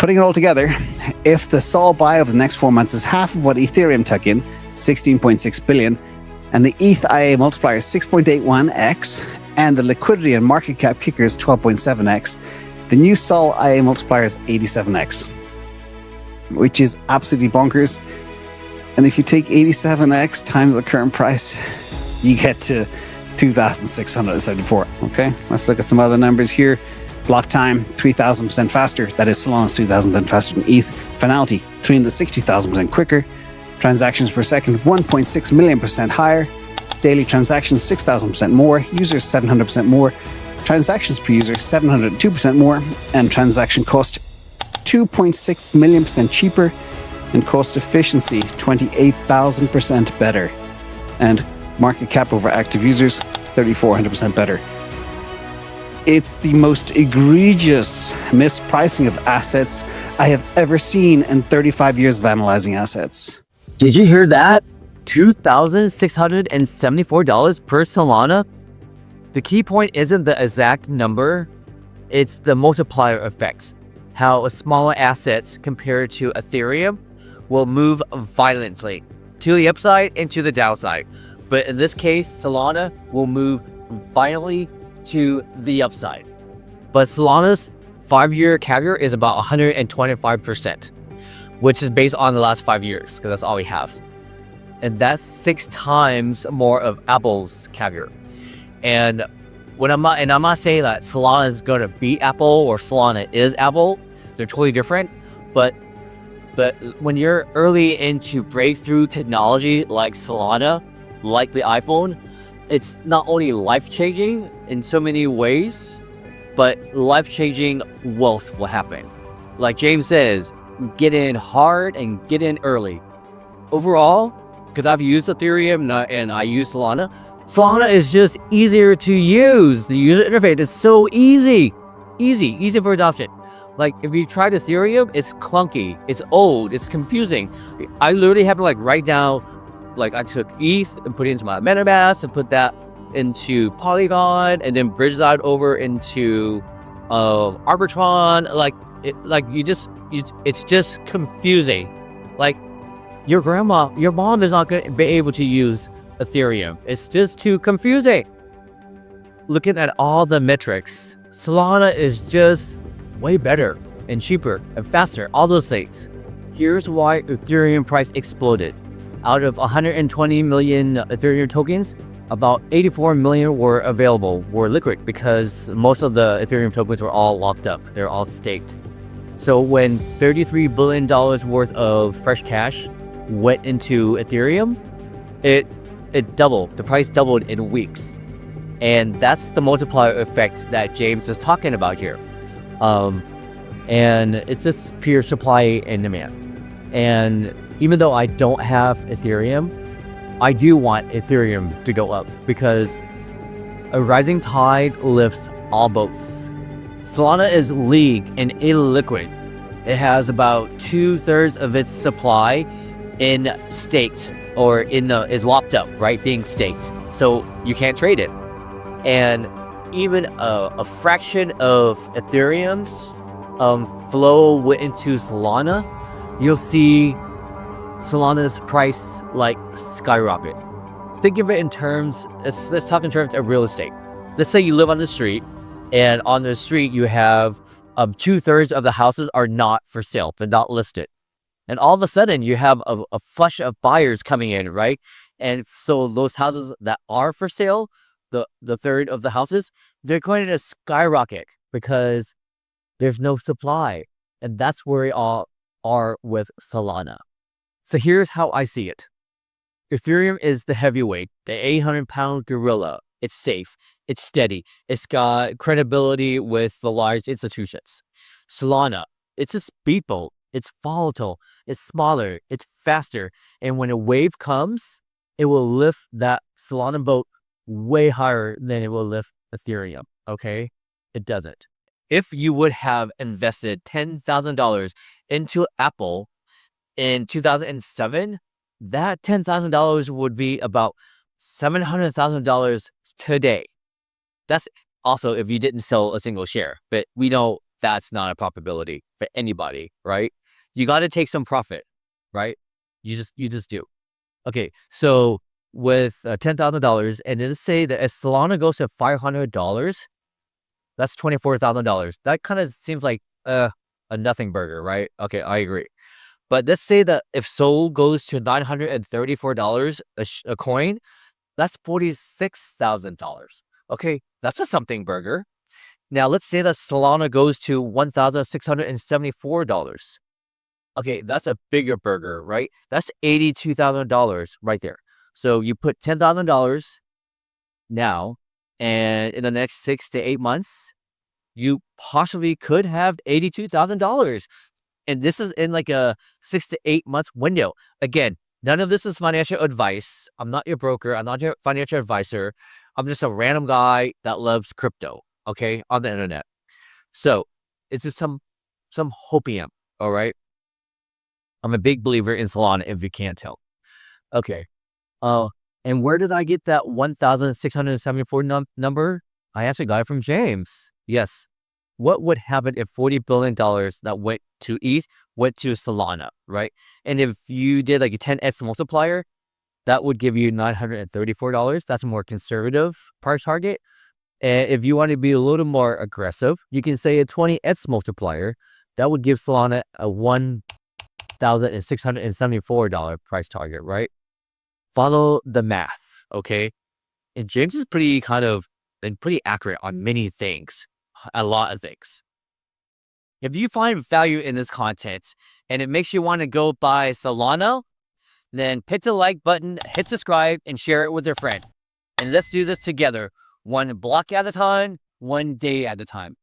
putting it all together, if the Sol buy over the next 4 months is half of what Ethereum took in, 16.6 billion, and the ETH IA multiplier is 6.81x, and the liquidity and market cap kicker is 12.7x, the new Sol IA multiplier is 87x, which is absolutely bonkers. And if you take 87x times the current price, you get to 2,674. Okay, let's look at some other numbers here. Block time, 3,000% faster. That is Solana's 3,000% faster than ETH. Finality, 360,000% quicker. Transactions per second, 1.6 million% higher. Daily transactions, 6,000% more. Users, 700% more. Transactions per user, 702% more. And transaction cost, 2.6 million% cheaper. And cost efficiency, 28,000% better. And market cap over active users, 3,400% better. It's the most egregious mispricing of assets I have ever seen in 35 years of analyzing assets. Did you hear that? $2,674 per Solana? The key point isn't the exact number, it's the multiplier effects. How a smaller assets compared to Ethereum will move violently to the upside and to the downside. But in this case, Solana will move violently to the upside. But Solana's 5-year CAGR is about 125%, which is based on the last 5 years, because that's all we have. And that's 6 times more of Apple's CAGR. And I'm not saying that Solana is going to beat Apple or Solana is Apple. They're totally different. But when you're early into breakthrough technology like Solana, like the iPhone, it's not only life-changing in so many ways, but life-changing wealth will happen. Like James says, get in hard and get in early. Overall, because I've used Ethereum and I use Solana, Solana is just easier to use. The user interface is so easy for adoption. Like if you tried Ethereum, it's clunky, it's old, it's confusing. I literally have to write down, I took ETH and put it into my MetaMask and put that into Polygon and then bridge that over into Arbitron. It's just confusing. Like your mom is not going to be able to use Ethereum. It's just too confusing. Looking at all the metrics, Solana is just way better and cheaper and faster, all those things. Here's why Ethereum price exploded. Out of 120 million Ethereum tokens, about 84 million were liquid, because most of the Ethereum tokens were all locked up. They're all staked. So when $33 billion worth of fresh cash went into Ethereum, it doubled. The price doubled in weeks. And that's the multiplier effect that James is talking about here. And it's just pure supply and demand. And even though I don't have Ethereum, I do want Ethereum to go up, because a rising tide lifts all boats. Solana is league and illiquid. It has about 2/3 of its supply in staked, or is locked up, right? Being staked. So you can't trade it. And even a fraction of Ethereum's flow into Solana, you'll see Solana's price skyrocket. Think of it in terms, let's talk in terms of real estate. Let's say you live on the street, and on the street you have 2/3 of the houses are not for sale, they're not listed. And all of a sudden you have a flush of buyers coming in, right? And so those houses that are for sale, the third of the houses, they're going to skyrocket because there's no supply. And that's where we all are with Solana. So here's how I see it. Ethereum is the heavyweight, the 800-pound gorilla. It's safe, it's steady, it's got credibility with the large institutions. Solana, it's a speedboat, it's volatile, it's smaller, it's faster, and when a wave comes, it will lift that Solana boat way higher than it will lift Ethereum, okay? It doesn't. If you would have invested $10,000 into Apple in 2007, that $10,000 would be about $700,000 today. That's also if you didn't sell a single share, but we know that's not a probability. profit anybody, right? You got to take some profit, right? You just do. Okay, so with $10,000, and let's say that as Solana goes to $500, that's $24,000. That kind of seems like a nothing burger, right? Okay, I agree. But let's say that if Sol goes to $934 a coin, that's $46,000. Okay, that's a something burger. Now let's say that Solana goes to $1,674. Okay, that's a bigger burger, right? That's $82,000 right there. So you put $10,000 now, and in the next 6 to 8 months, you possibly could have $82,000. And this is in like a 6 to 8 month window. Again, none of this is financial advice. I'm not your broker. I'm not your financial advisor. I'm just a random guy that loves crypto, okay, on the internet. So it's just some hopium, all right? I'm a big believer in Solana, if you can't tell. Okay. And where did I get that 1,674 number? I actually got it from James. Yes. What would happen if $40 billion that went to ETH went to Solana, right? And if you did like a 10x multiplier, that would give you $934. That's a more conservative price target. And if you want to be a little more aggressive, you can say a 20x multiplier. That would give Solana a $1,674 price target, right? Follow the math, okay? And James is pretty accurate on many things, a lot of things. If you find value in this content and it makes you want to go buy Solana, then hit the like button, hit subscribe, and share it with your friend. And let's do this together, one block at a time, one day at a time.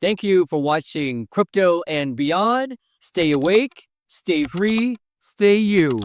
Thank you for watching Crypto and Beyond. Stay awake, stay free, stay you.